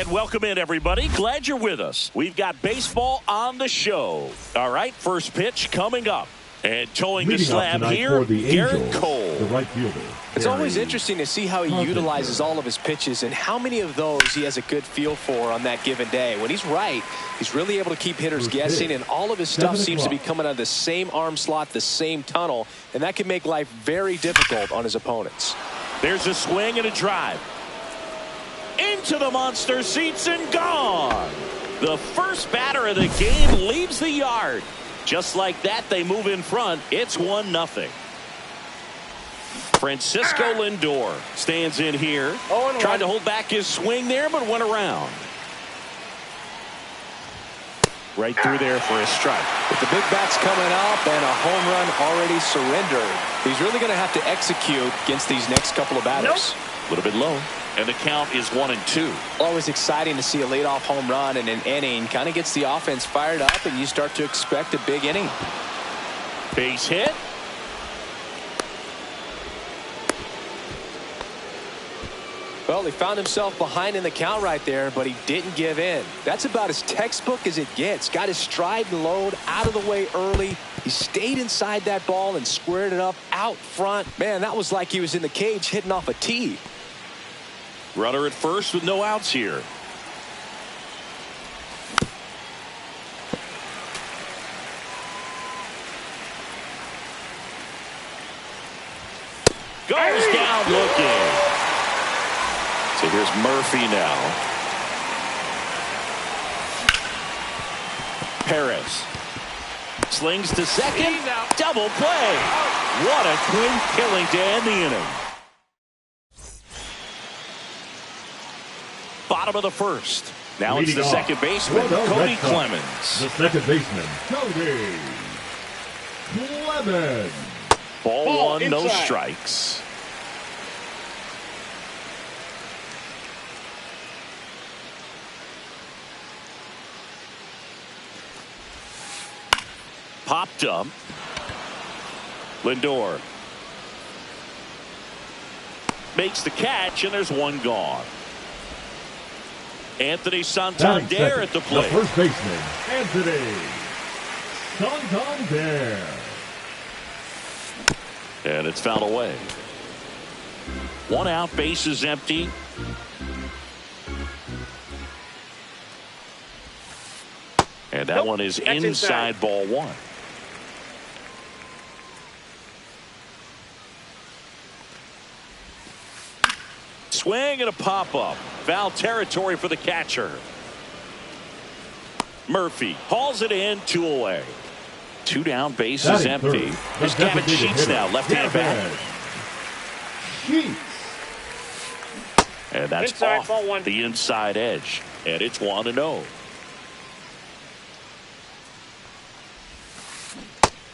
And welcome in, everybody. Glad you're with us. We've got baseball on the show. All right, first pitch coming up. And towing the slab here, Garrett Cole. The right fielder. It's always interesting to see how he utilizes all of his pitches and how many of those he has a good feel for on that given day. When he's right, he's really able to keep hitters guessing, and all of his stuff seems to be coming out of the same arm slot, the same tunnel, and that can make life very difficult on his opponents. There's a swing and a drive. Into the monster seats and gone. The first batter of the game leaves the yard. Just like that, they move in front. It's 1-0. Francisco Lindor stands in here. Tried to hold back his swing there, but went around. Right through there for a strike. With the big bats coming up and a home run already surrendered, he's really going to have to execute against these next couple of batters. A little bit low. And the count is 1-2. Always exciting to see a leadoff home run in an inning. Kind of gets the offense fired up, and you start to expect a big inning. Base hit. Well, he found himself behind in the count right there, but he didn't give in. That's about as textbook as it gets. Got his stride and load out of the way early. He stayed inside that ball and squared it up out front. Man, that was like he was in the cage hitting off a tee. Runner at first with no outs here. Goes down looking. So here's Murphy now. Perez slings to second. Double play. What a clean killing to end the inning. Bottom of the first. Now it's the second baseman, Cody Clemens. The second baseman, Cody Clemens. Ball one, no strikes. Popped up. Lindor makes the catch, and there's one gone. Anthony Santander at the plate. The first baseman, Anthony Santander. And it's fouled away. One out, base is empty. And that one is inside ball one. Swing and a pop-up. Foul territory for the catcher. Murphy hauls it in, 2 away. 2 down, base is empty. There's Gavin Sheets now, left-hand batter. Sheets. And that's off the inside edge. And it's 1-0.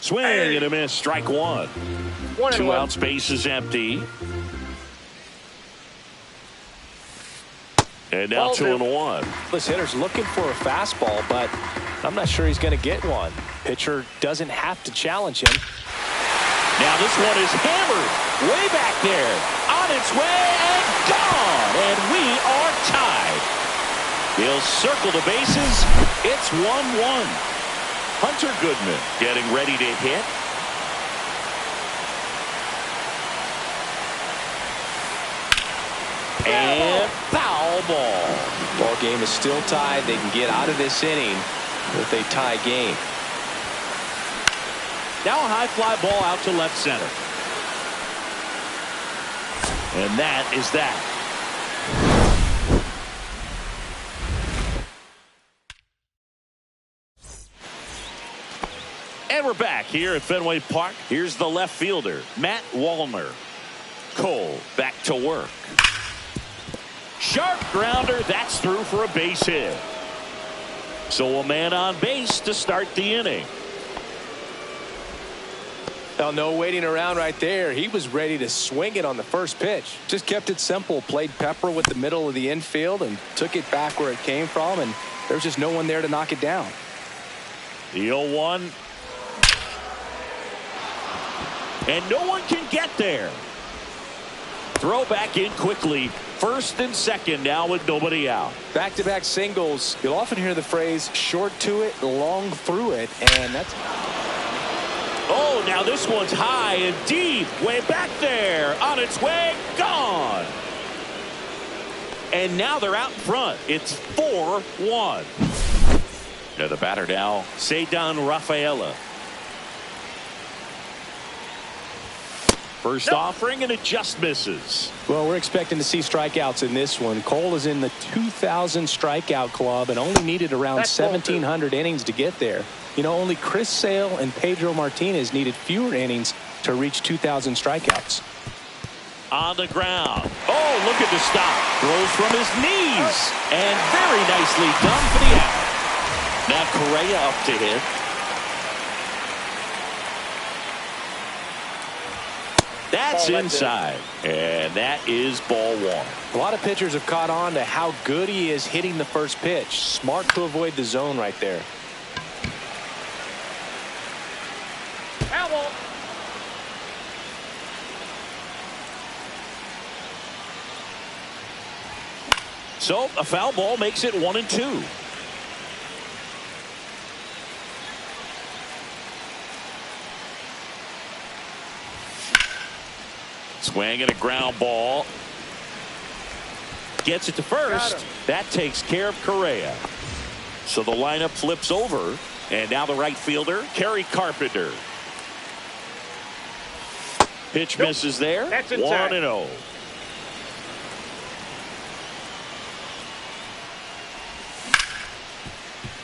Swing and a miss, strike one. 2 outs, base is empty. And now 2-1. This hitter's looking for a fastball, but I'm not sure he's going to get one. Pitcher doesn't have to challenge him. Now this one is hammered way back there. On its way and gone. And we are tied. He'll circle the bases. It's 1-1. Hunter Goodman getting ready to hit. And foul ball. Ball game is still tied. They can get out of this inning with a tie game. Now a high fly ball out to left center. And that is that. And we're back here at Fenway Park. Here's the left fielder, Matt Wallner. Cole back to work. Sharp grounder. That's through for a base hit. So a man on base to start the inning. Now, no waiting around right there. He was ready to swing it on the first pitch. Just kept it simple. Played pepper with the middle of the infield and took it back where it came from. And there's just no one there to knock it down. The 0-1. And no one can get there. Throw back in quickly. first and second now with nobody out. Back-to-back singles. You'll often hear the phrase short to it, long through it, and that's... Oh, now this one's high and deep, way back there, on its way, gone. And now they're out in front. It's 4-1. Now the batter now, Ceddanne Rafaela. First offering, and it just misses. Well, we're expecting to see strikeouts in this one. Cole is in the 2,000 strikeout club and only needed around 1,700 innings to get there. You know, only Chris Sale and Pedro Martinez needed fewer innings to reach 2,000 strikeouts. On the ground. Oh, look at the stop. Throws from his knees. And very nicely done for the out. Now Correa up to hit. That's inside. And that is ball one. A lot of pitchers have caught on to how good he is hitting the first pitch. Smart to avoid the zone right there. So a foul ball makes it 1-2. Swing and a ground ball. Gets it to first. That takes care of Correa. So the lineup flips over. And now the right fielder, Kerry Carpenter. Pitch misses there. That's inside. 1-0.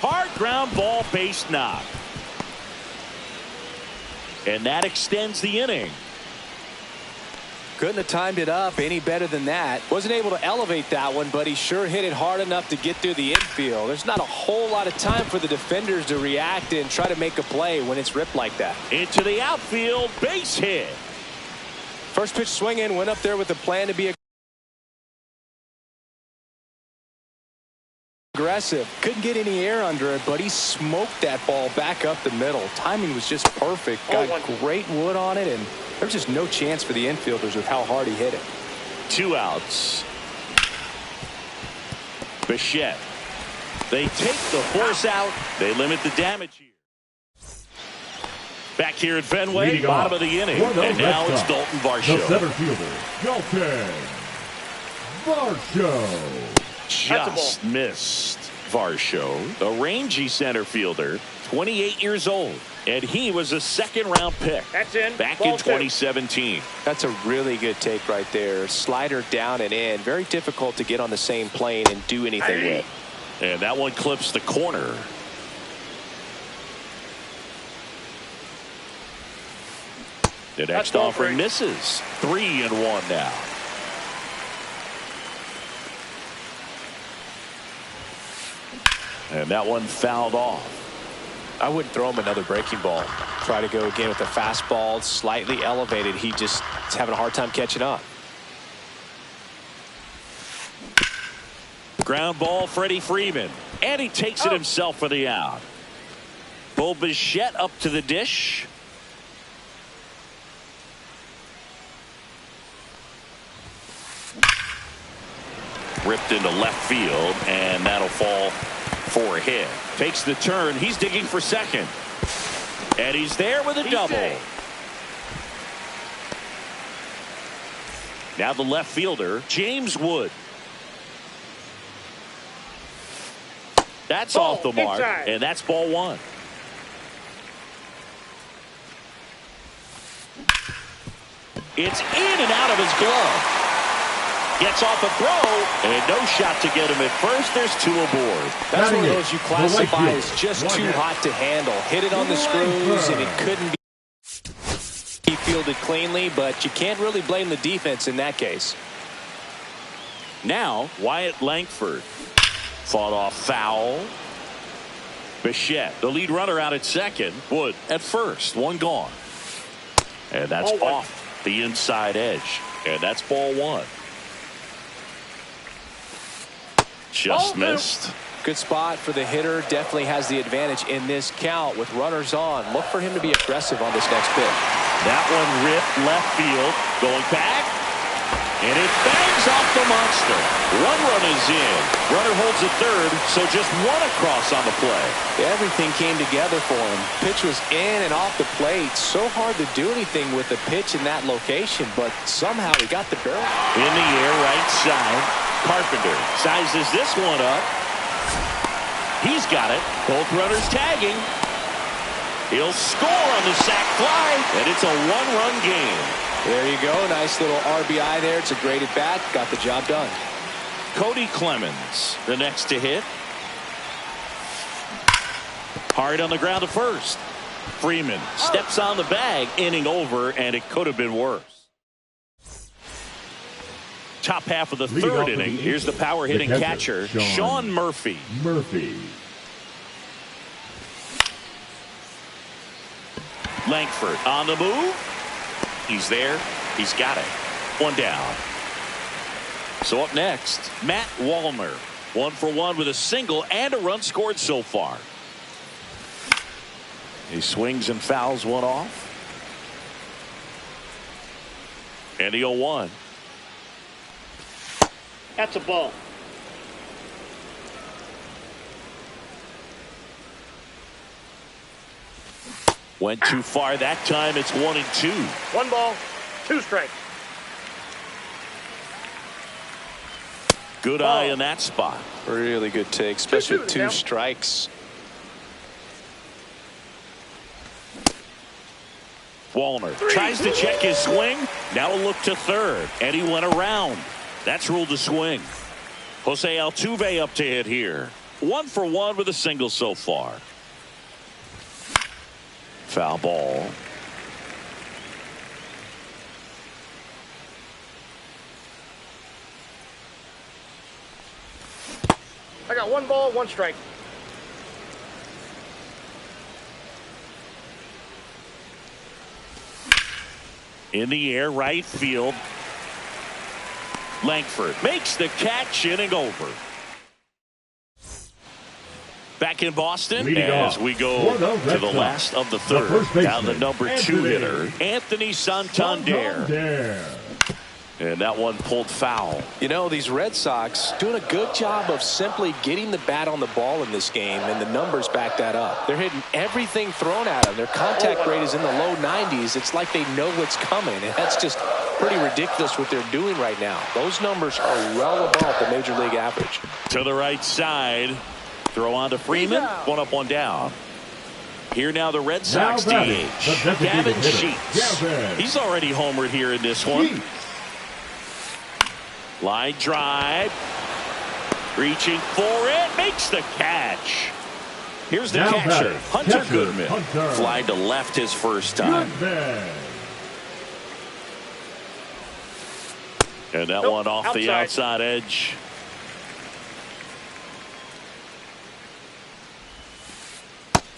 Hard ground ball, base knock. And that extends the inning. Couldn't have timed it up any better than that. Wasn't able to elevate that one, but he sure hit it hard enough to get through the infield. There's not a whole lot of time for the defenders to react and try to make a play when it's ripped like that. Into the outfield, base hit. First pitch swinging, went up there with a plan to be aggressive. Couldn't get any air under it, but he smoked that ball back up the middle. Timing was just perfect. Got great wood on it, and there's just no chance for the infielders with how hard he hit it. 2 outs. Bichette. They take the force out. They limit the damage here. Back here at Fenway, Leading bottom off of the inning. for the And now Red it's Sox, Dalton the Varsho. center fielder, Dalton Varsho. Just missed Varsho, a rangy center fielder, 28 years old. And he was a second-round pick. That's in. Back Ball in 2017. That's a really good take right there. Slider down and in. Very difficult to get on the same plane and do anything with. And that one clips the corner. The next offering misses. 3-1 now. And that one fouled off. I wouldn't throw him another breaking ball. Try to go again with a fastball, slightly elevated. He just is having a hard time catching up. Ground ball, Freddie Freeman. And he takes it himself for the out. Bo Bichette up to the dish. Ripped into left field, and that'll fall for a hit. Takes the turn. He's digging for second. And he's there with a double. Now the left fielder, James Wood. That's off the mark, and that's ball one. It's in and out of his glove. Gets off a throw, and no shot to get him at first. There's 2 aboard. That's one of those you classify as just too hot to handle. Hit it on the screws, and it couldn't be fielded cleanly, but you can't really blame the defense in that case. Now, Wyatt Langford. Fought off foul. Bichette, the lead runner, out at second. Wood at first. One gone. And that's off the inside edge. And that's ball one. Just missed. Good spot for the hitter. Definitely has the advantage in this count with runners on. Look for him to be aggressive on this next pitch. That one ripped left field. Going back. And it bangs off the monster. One run is in. Runner holds at third, so just one across on the play. Everything came together for him. Pitch was in and off the plate. So hard to do anything with the pitch in that location, but somehow he got the barrel. In the air, right side. Carpenter sizes this one up. He's got it. Both runners tagging. He'll score on the sac fly, and it's a one-run game. There you go. Nice little RBI there. It's a great at-bat. Got the job done. Cody Clemens, the next to hit. Hard on the ground to first. Freeman steps on the bag, inning over, and it could have been worse. Top half of the third inning. Here's the power hitting catcher, Sean Murphy. Langford on the move. He's there. He's got it. One down. So up next, Matt Wallner. 1 for 1 with a single and a run scored so far. He swings and fouls one off. And the 0-1. That's a ball. Went too far that time. It's 1-2. 1 ball, 2 strikes. Good eye in that spot. Really good take, especially with 2 strikes. Wallner tries to check his swing. Now a look to third, and he went around. That's ruled a swing. Jose Altuve up to hit here. 1 for 1 with a single so far. Foul ball. I got 1 ball, 1 strike. In the air, right field. Langford makes the catch, inning over. Back in Boston as we go to the last of the third. Down the number 2 hitter, Anthony Santander. And that one pulled foul. You know, these Red Sox doing a good job of simply getting the bat on the ball in this game, and the numbers back that up. They're hitting everything thrown at them. Their contact rate is in the low 90s. It's like they know what's coming, and that's just pretty ridiculous what they're doing right now. Those numbers are well above the major league average. To the right side. Throw on to Freeman. 1 up, 1 down. Here now the Red Sox DH. Gavin Sheets. He's already homered here in this one. Line drive. Reaching for it. Makes the catch. Here's the catcher, Hunter Goodman. Fly to left his first time. And that one off the outside edge.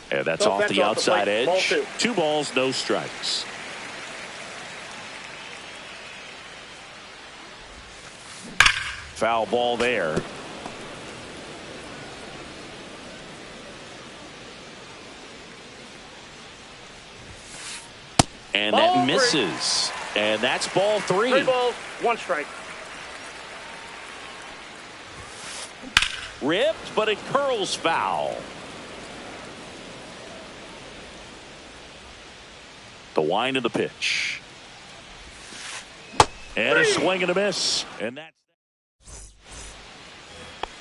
And that's off the outside edge. 2 balls, no strikes. Foul ball there. And that misses. And that's ball 3. 3 balls, 1 strike. Ripped, but it curls foul. The wind of the pitch. And a swing and a miss. And that's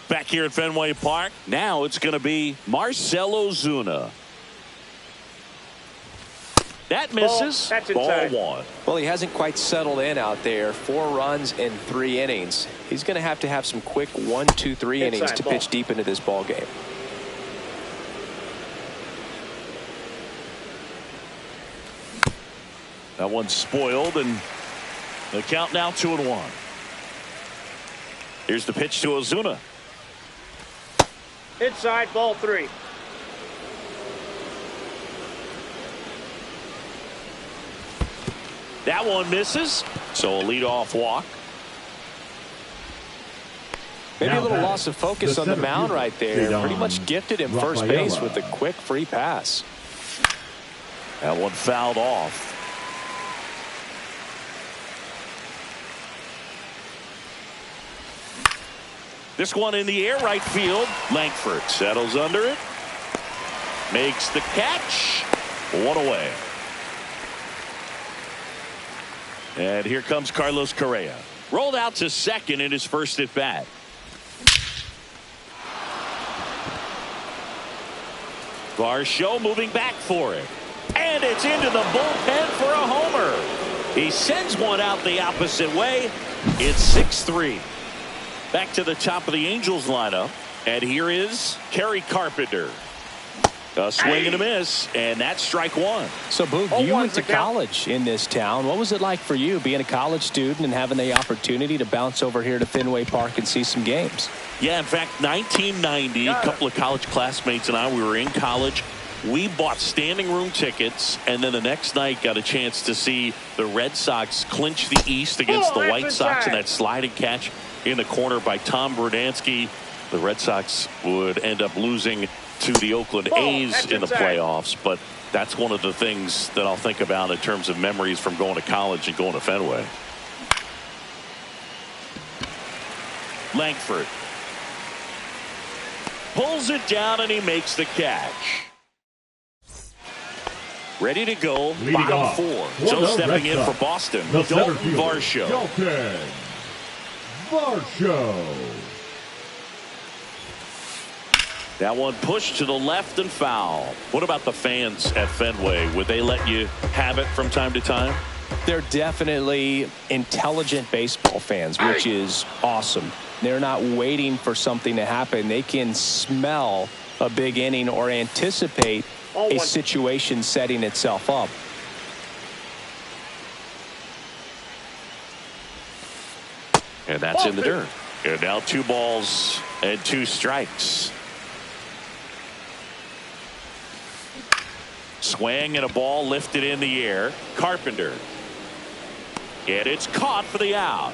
back here at Fenway Park. Now it's going to be Marcell Ozuna. That misses. Ball 1. Well, he hasn't quite settled in out there. 4 runs in 3 innings. He's going to have some quick 1, 2, 3 innings to pitch deep into this ball game. That one's spoiled, and the count now 2-1. Here's the pitch to Ozuna. Inside, ball 3. That one misses, so a leadoff walk. Maybe a little loss of focus on the mound right there. Pretty much gifted him first base with a quick free pass. That one fouled off. This one in the air, right field. Langford settles under it. Makes the catch. One away. And here comes Carlos Correa. Rolled out to second in his first at bat. Varsho moving back for it. And it's into the bullpen for a homer. He sends one out the opposite way. It's 6-3. Back to the top of the Angels lineup. And here is Kerry Carpenter. A swing and a miss, and that's strike one. So, Boog, you went to college in this town. What was it like for you being a college student and having the opportunity to bounce over here to Fenway Park and see some games? Yeah, in fact, 1990, a couple of college classmates and I, we were in college. We bought standing room tickets, and then the next night got a chance to see the Red Sox clinch the East against the White Sox in that sliding catch in the corner by Tom Verdansky. The Red Sox would end up losing to the Oakland A's in the playoffs, but that's one of the things that I'll think about in terms of memories from going to college and going to Fenway. Langford pulls it down and he makes the catch. Ready to go. Bottom four. So stepping in for Boston, Dalton Varsho. Dalton Varsho. That one pushed to the left and foul. What about the fans at Fenway? Would they let you have it from time to time? They're definitely intelligent baseball fans, which is awesome. They're not waiting for something to happen. They can smell a big inning or anticipate a situation setting itself up. And that's in the dirt. And now 2 balls and 2 strikes. Swing and a ball lifted in the air. Carpenter. And it's caught for the out.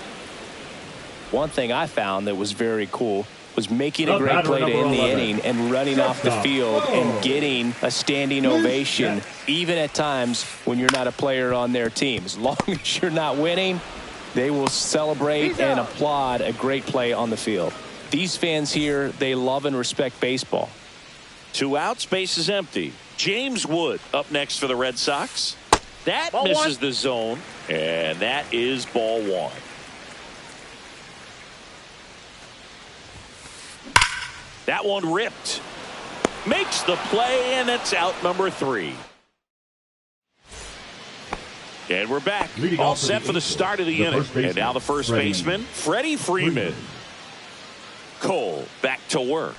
One thing I found that was very cool was making a great play to end the inning and running off the field and getting a standing ovation, even at times when you're not a player on their team. As long as you're not winning, they will celebrate and applaud a great play on the field. These fans here, they love and respect baseball. 2 outs, base is empty. James Wood up next for the Red Sox. That Ball misses one. the zone, and that is ball 1. That one ripped. Makes the play, and it's out number 3. And we're back. All set for the start of the inning. And now the first baseman, Freddie Freeman. Cole back to work.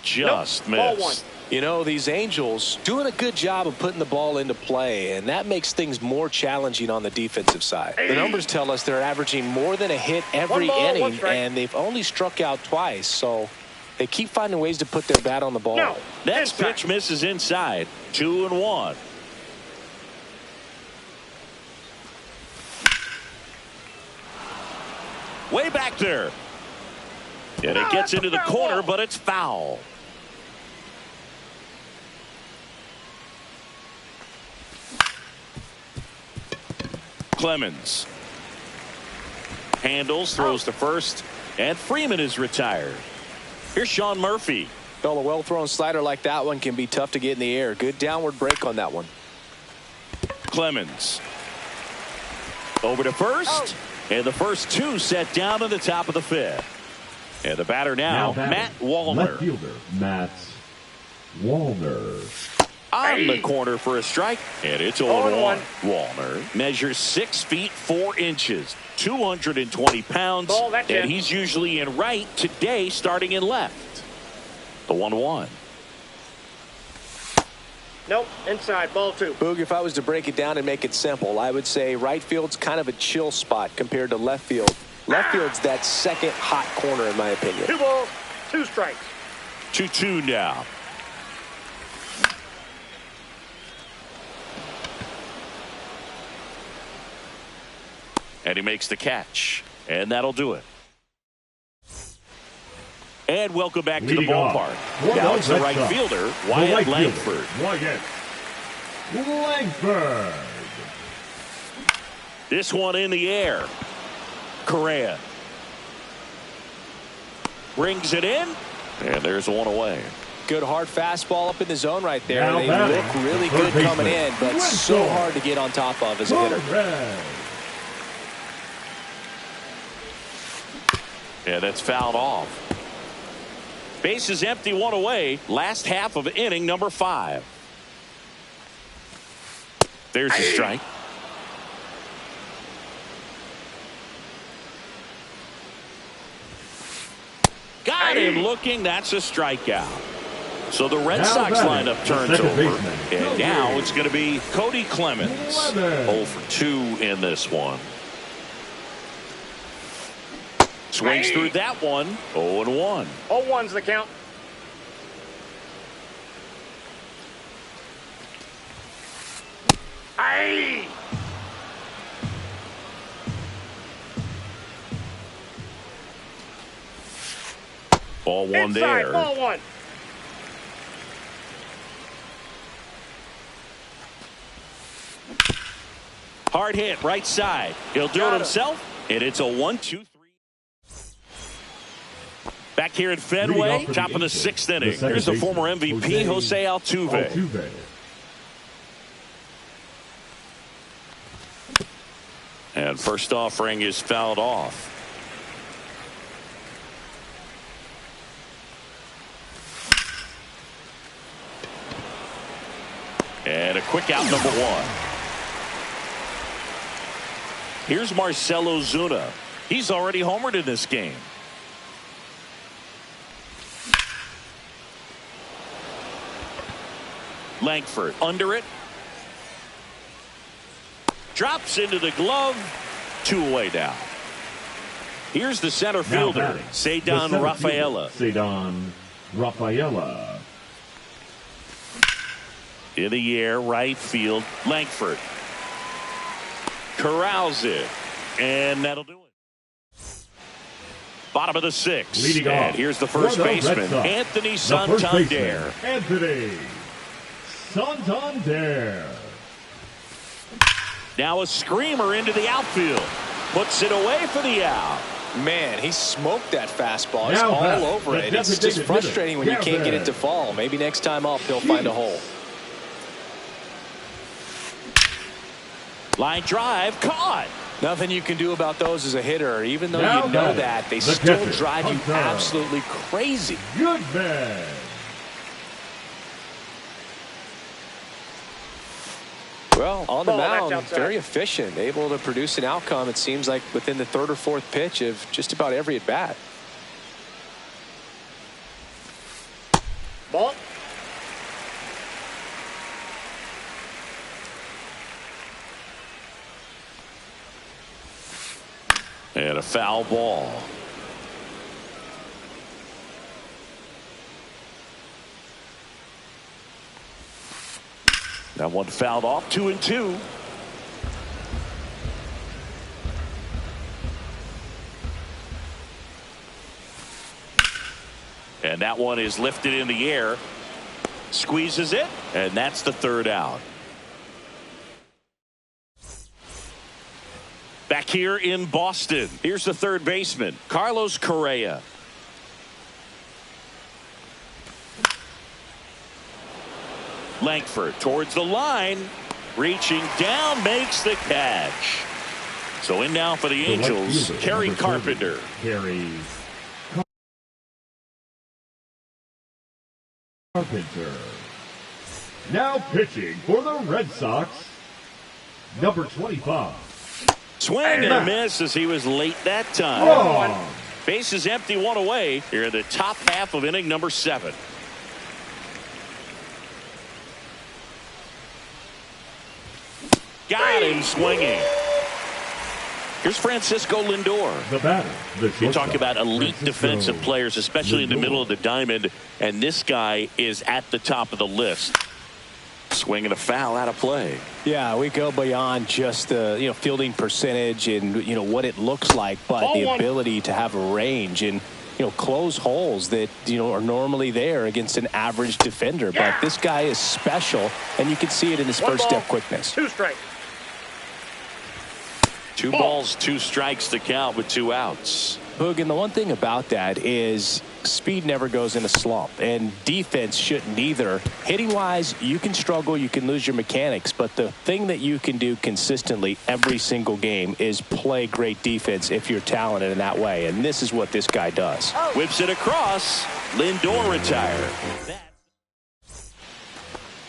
Just missed. You know, these Angels doing a good job of putting the ball into play, and that makes things more challenging on the defensive side. The numbers tell us they're averaging more than a hit every inning, and they've only struck out twice, so they keep finding ways to put their bat on the ball. Next pitch misses inside. 2-1. Way back there. And it gets into the corner, but it's foul. Clemens handles, throws to first, and Freeman is retired. Here's Sean Murphy. Well, a well-thrown slider like that one can be tough to get in the air. Good downward break on that one. Clemens over to first, and the first 2 set down in the top of the 5th. And the batter now Matt Wallner. Left fielder, Matt Wallner. On the corner for a strike, and it's 0-1. Wallner measures 6 feet 4 inches, 220 pounds, and he's usually in right, today starting in left. The 1-1. Nope, inside, ball 2. Boog, if I was to break it down and make it simple, I would say right field's kind of a chill spot compared to left field. Left field's that second hot corner, in my opinion. 2 balls, 2 strikes. 2-2 now. And he makes the catch. And that'll do it. And welcome back to the ballpark. Now it's the right fielder, Wyatt Langford. Wyatt Langford. This one in the air. Correa. Brings it in, and there's one away. Good hard fastball up in the zone right there. Now They batting, look really the good third coming in, baseman, but so Winslow. hard to get on top of as a hitter. Red. Yeah, that's fouled off. Base is empty, one away. Last half of inning number 5. There's a strike. Got him looking. That's a strikeout. So the Red Now Sox batting, lineup the turns second over. baseman, And Cody. now it's going to be Cody Clemens. 0 for 2 in this one. Swings through that one. 0-1. 0-1's the count. Aye. Ball one Inside, there. ball 1. Hard hit right side. He'll do it Got him. himself. And it's a 1-2-3. Back here at Leading Fenway, off for top of the Angels, 6th the inning. second Here's the baseman, former MVP, Jose Altuve. Altuve. And first offering is fouled off. And a quick out, number 1. Here's Marcell Ozuna. He's already homered in this game. Langford under it. Drops into the glove. 2 away now. Here's the center Now fielder, batting, the Cedar center Rafaela. fielder, Cedar Rafaela. In the air, right field, Langford. Corrals it. And that'll do it. Bottom of the 6th. Leading and off here's the for first the Red baseman, Sox, Anthony the first Santander. baseman, Anthony Santander. Now a screamer into the outfield. Puts it away for the out. Man, he smoked that fastball. He's Now all back, over the it. It's just designated frustrating when you hitter, can't get it to Gavin. fall. Maybe next time up he'll find a hole. Line drive, caught. Nothing you can do about those as a hitter. Even though Now you know batting, that, they the still catcher, drive you Hunter. absolutely crazy. Goodman. Well, on the Ball, that's mound, outside. very efficient, able to produce an outcome, it seems like, within the 3rd or 4th pitch of just about every at-bat. Ball. And a foul ball. That one fouled off, 2-2. And that one is lifted in the air. Squeezes it, and that's the 3rd out. Back here in Boston, here's the 3rd baseman, Carlos Correa. Langford towards the line, reaching down, makes the catch. So in now for the The right Angels, fielder, Kerry number 30, Carpenter. Kerry Carpenter. Now pitching for the Red Sox, number 25. Swing and a miss as he was late that time. Wrong. Base is empty, 1 away. Here in the top half of inning number 7. Got him swinging. Here's Francisco Lindor. The batter, the You shortstop, talk about elite Francisco defensive players, especially in the Lindor. middle of the diamond, and this guy is at the top of the list. Swinging a foul out of play. Yeah, we go beyond just the fielding percentage and what it looks like, but Ball the one. ability to have a range and close holes that are normally there against an average defender. Yeah. But this guy is special, and you can see it in his 1 first ball, step quickness. 2 strike. 2 balls, 2 strikes to count with 2 outs. Boog, and the one thing about that is Speed never goes in a slump, and defense shouldn't either. Hitting-wise, you can struggle, you can lose your mechanics, but the thing that you can do consistently every single game is play great defense if you're talented in that way, and this is what this guy does. Whips it across. Lindor retired.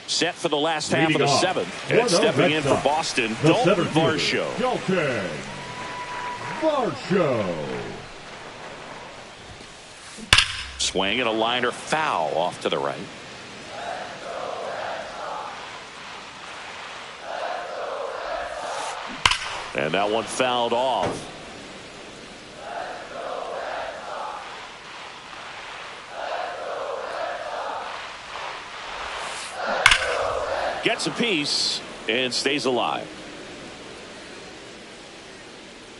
Set for the last half of the seventh. And stepping in for Boston, Dalton Varsho. Dalton Varsho. Swing and a liner foul off to the right. And that one fouled off. Gets a piece and stays alive.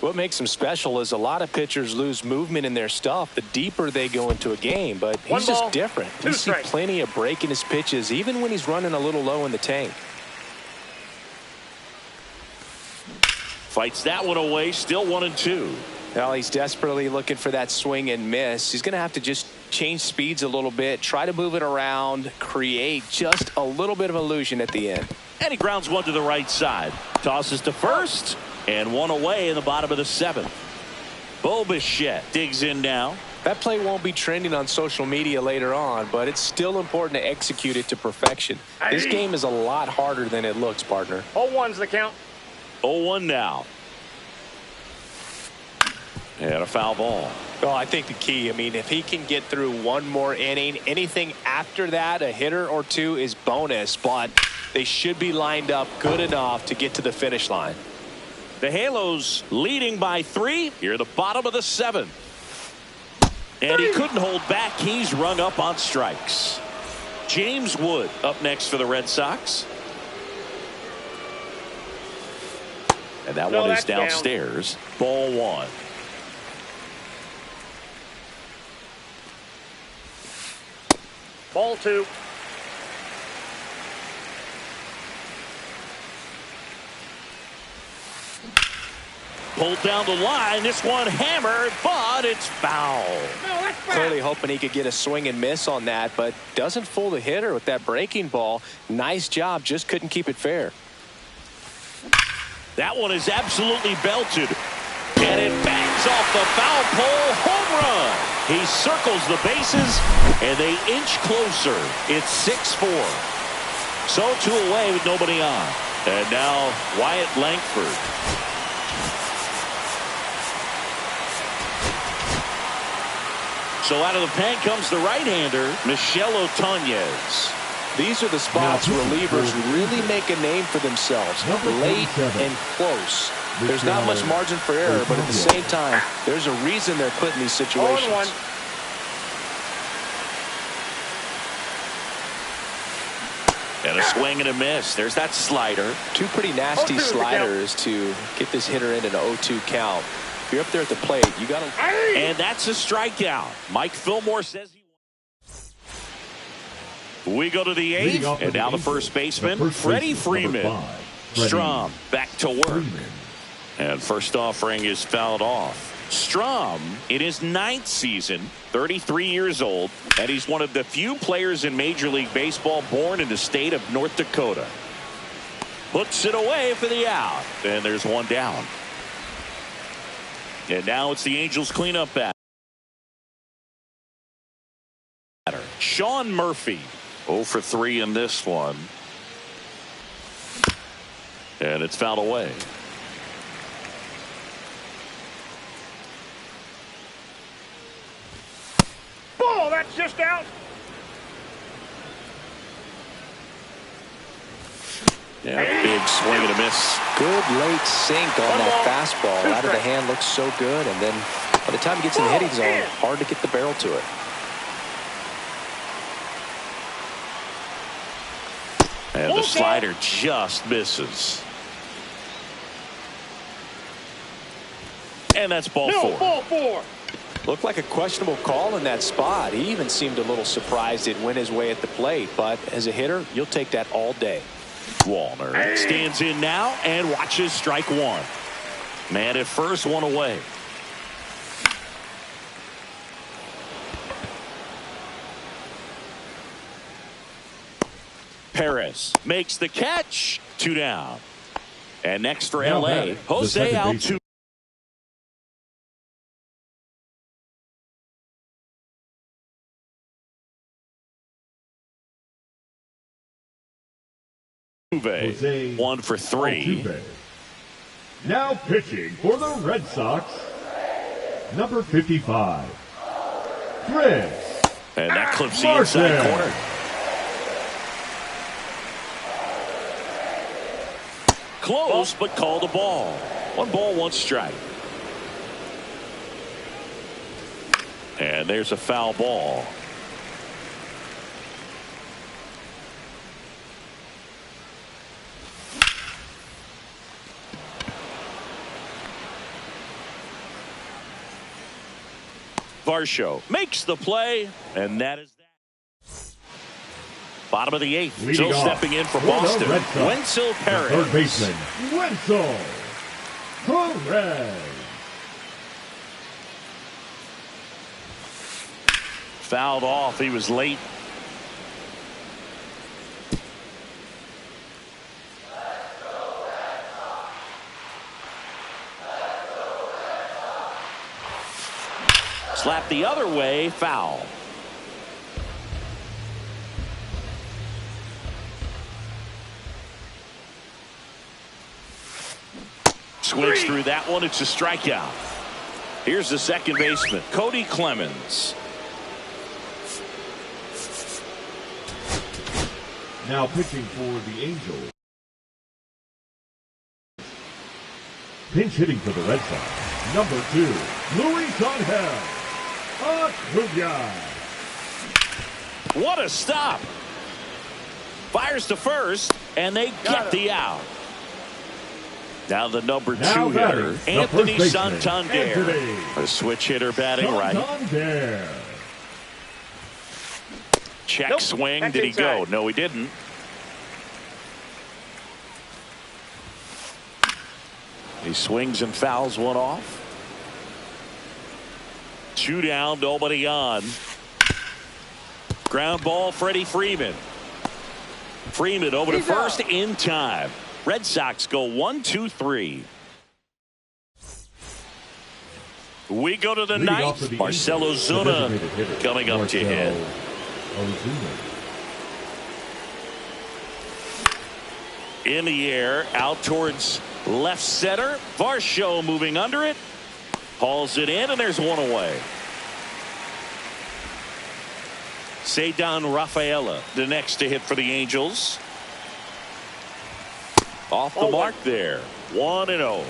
What makes him special is a lot of pitchers lose movement in their stuff the deeper they go into a game, but he's just different. You see plenty of break in his pitches, even when he's running a little low in the tank. Fights that one away, still 1-2. Well, he's desperately looking for that swing and miss. He's going to have to just change speeds a little bit, try to move it around, create just a little bit of illusion at the end. And he grounds one to the right side. Tosses to first, and one away in the bottom of the seventh. Bo Bichette digs in now. That play won't be trending on social media later on, but it's still important to execute it to perfection. This game is a lot harder than it looks, partner. 0-1's the count. 0-1 now. And a foul ball. Well, I think the key, if he can get through one more inning, anything after that, a hitter or two is bonus, but they should be lined up good enough to get to the finish line. The Halos leading by 3 here at the bottom of the seventh. And he couldn't hold back. He's rung up on strikes. James Wood up next for the Red Sox. And that one is downstairs. Ball 1. Ball 2. Pulled down the line. This one hammered, but it's foul. Clearly hoping he could get a swing and miss on that, but doesn't fool the hitter with that breaking ball. Nice job, just couldn't keep it fair. That one is absolutely belted. And it bangs off the foul pole. Home run. He circles the bases, and they inch closer. It's 6-4. So 2 away with nobody on. And now Wyatt Langford. So out of the pen comes the right-hander, Michel Otañez. These are the spots relievers really make a name for themselves. Late and close. There's not much margin for error, but at the same time, there's a reason they're put in these situations. And a swing and a miss. There's that slider. 2 pretty nasty sliders to get this hitter in an 0-2 count. If you're up there at the plate, you got to. And that's a strikeout. Mike Fillmore says he won. We go to the 8th, and now the first baseman, Freddie Freeman. Strom back to work. And first offering is fouled off. Strom in his 9th season, 33 years old, and he's one of the few players in Major League Baseball born in the state of North Dakota. Puts it away for the out, and there's one down. And now it's the Angels cleanup batter. Sean Murphy, 0 for 3 in this one. And it's fouled away. Ball, that's just out. Yeah, big swing and a miss. Good late sink on that fastball. Out of the hand looks so good, and then by the time he gets in the hitting zone, hard to get the barrel to it. And the slider just misses. And that's ball 4. Ball 4. Looked like a questionable call in that spot. He even seemed a little surprised it went his way at the plate, but as a hitter, you'll take that all day. Wallner stands in now and watches strike 1. Man at first, 1 away. Perez makes the catch. 2 down. And next for Now LA, batting, the Jose second Altuve. Jose 1 for 3. Altuve. Now pitching for the Red Sox, number 55, Chris And that clips the Martin. inside corner. Close, but called a ball. 1 ball, 1 strike. And there's a foul ball. Varsho makes the play, and that is that. Bottom of the 8th. Leading Still off stepping in for for the Boston. Red Sox, Wenzel Perez. third baseman, Wenzel Perez. Fouled off. He was late. Slap the other way. Foul. Swings through that one. It's a strikeout. Here's the second baseman, Cody Clemens. Now pitching for the Angels. Pinch hitting for the Red Sox, number 2, Luis Angel Acuna. What a stop. Fires to first, and they get the out. Now the number 2 Now hitter, batting, the Anthony first baseman, Santander. Anthony A switch hitter batting right. Santander. Check Nope, swing. that's Did he go? inside. No, he didn't. He swings and fouls one off. 2 down, nobody on. Ground ball, Freddie Freeman. Freeman over to He's first out. in time. Red Sox go 1-2-3. We go to the Leading off for ninth. the Marcelo Angels, the Zuna designated hitter, coming up to Marcell hit. Ozuna. In the air, out towards left center. Varsho moving under it. Hauls it in, and there's one away. Ceddanne Rafaela, the next to hit for the Angels. Off the mark there. 1-0.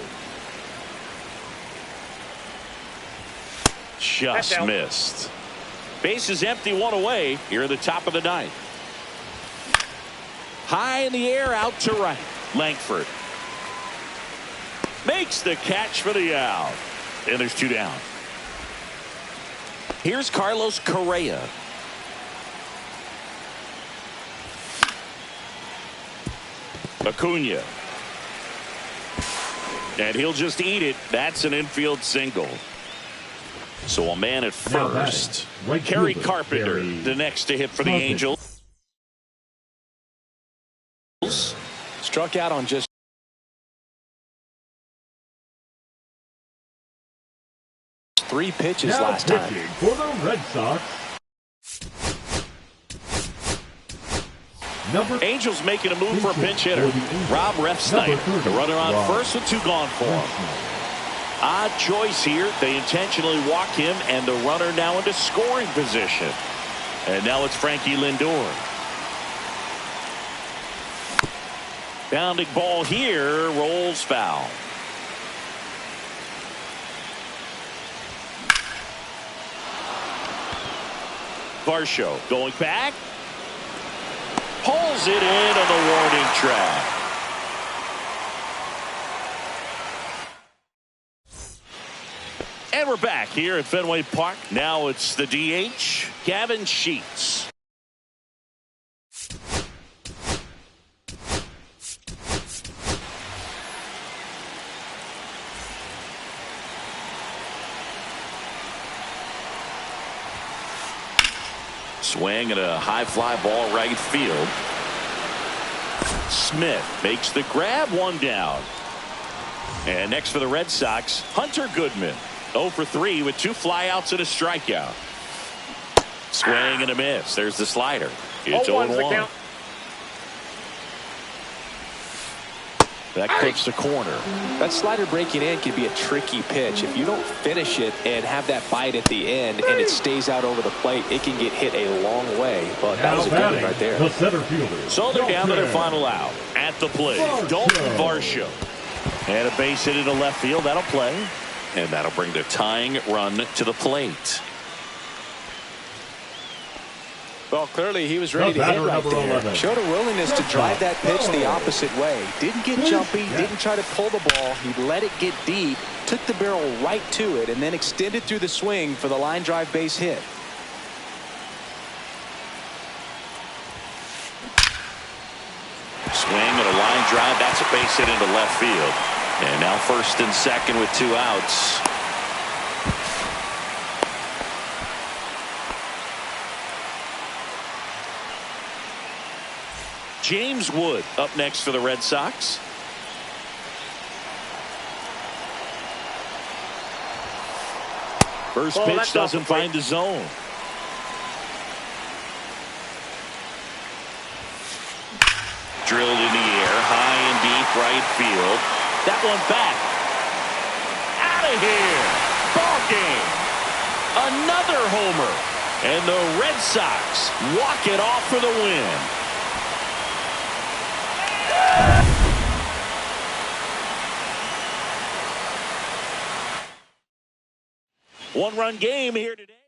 Just That's out. missed. Base is empty, 1 away here in the top of the 9th. High in the air, out to right. Langford makes the catch for the out. And there's 2 down. Here's Carlos Correa. Acuna. And he'll just eat it. That's an infield single. So a man at Now first. batting, right Kerry fielder, Carpenter, Kerry the next to hit for the Carpenter. Angels. Struck out on just 3 pitches Now last time. pitching for the Red Sox, number Angels making a move for a pinch hitter. Rob Refsnyder. Number 30, The runner on Rob first with 2 gone for him. Odd choice here. They intentionally walk him, and the runner now into scoring position. And now it's Frankie Lindor. Bounding ball here, rolls foul. Varsho going back. Pulls it in on the warning track. And we're back here at Fenway Park. Now it's the DH, Gavin Sheets. Swing and a high fly ball right field. Smith makes the grab, 1 down. And next for the Red Sox, Hunter Goodman. 0 for 3 with 2 flyouts and a strikeout. Swing and a miss. There's the slider. It's 0-1. That clips the corner. That slider breaking in can be a tricky pitch. If you don't finish it and have that bite at the end and it stays out over the plate, it can get hit a long way. But that was a good one right there. The center fielder. So they're down to their final out. At the plate, Dalton Varsho. And a base hit into left field. That'll play. And that'll bring the tying run to the plate. Well, clearly he was ready to hit right there. 11. Showed a willingness to drive that pitch the opposite way. Didn't get jumpy, didn't try to pull the ball. He let it get deep, took the barrel right to it, and then extended through the swing for the line drive base hit. Swing and a line drive. That's a base hit into left field. And now first and second with 2 outs. James Wood up next for the Red Sox. First pitch doesn't find the zone. Drilled in the air, high and deep right field. That one back. Out of here. Ball game. Another homer. And the Red Sox walk it off for the win. One-run game here today.